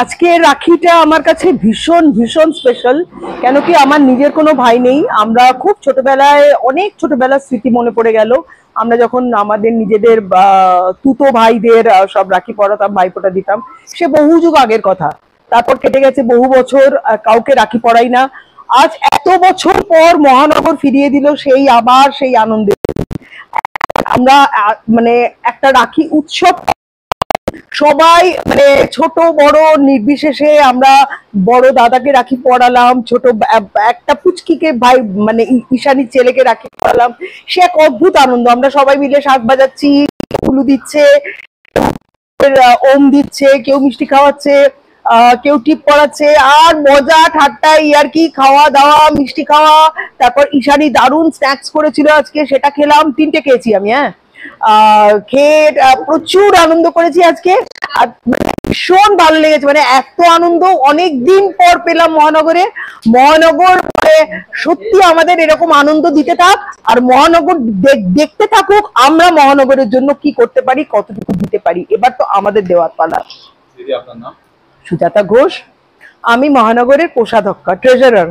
আজকে রাখিটা আমার কাছে ভীষণ ভীষণ স্পেশাল। কেন কি আমার নিজের কোনো ভাই নেই। আমরা খুব ছোটবেলায় অনেক ছোটবেলার স্মৃতি মনে পড়ে গেল। আমরা যখন আমাদের নিজেদের তুতো ভাইদের সব রাখি পরাতাম, ভাইফোঁটা দিতাম, সে বহু যুগ আগের কথা। তারপর কেটে গেছে বহু বছর, কাউকে রাখি পরাই না। আজ এত বছর পর মহানগর ফিরিয়ে দিল সেই আবার সেই আনন্দে। আমরা মানে একটা রাখি উৎসব, সবাই মানে ছোট বড় নির্বিশেষে আমরা বড় দাদাকে রাখি পরালাম, ছোট একটা পুচকিকে ভাই মানে ঈশানীর ছেলেকে রাখি পরালাম। সে এক অদ্ভুত আনন্দ। আমরা সবাই মিলে শাঁখ বাজাচ্ছি, হুলু দিচ্ছে, ওম দিচ্ছে, কেউ মিষ্টি খাওয়াচ্ছে, কেউ টিপ পড়াচ্ছে, আর মজা ঠাট্টা ইয়ার্কি, খাওয়া দাওয়া, মিষ্টি খাওয়া। তারপর ঈশানী দারুণ স্ন্যাক্স করেছিল আজকে, সেটা খেলাম, 3টে খেয়েছি আমি। হ্যাঁ, খেয়ে প্রচুর আনন্দ করেছি আজকে। আর ভীষণ ভালো লেগেছে, মানে এত আনন্দ অনেক দিন পর পেলাম মহানগরে। মহানগর মানে সত্যি আমাদের এরকম আনন্দ দিতে থাক, আর মহানগর দেখতে থাকুক আমরা মহানগরের জন্য কি করতে পারি, কতটুকু দিতে পারি। এবার তো আমাদের দেওয়ার পালা। দিদি, আপনার নাম? সুজাতা ঘোষ। আমি মহানগরের কোষাধ্যক্ষা, ট্রেজারার।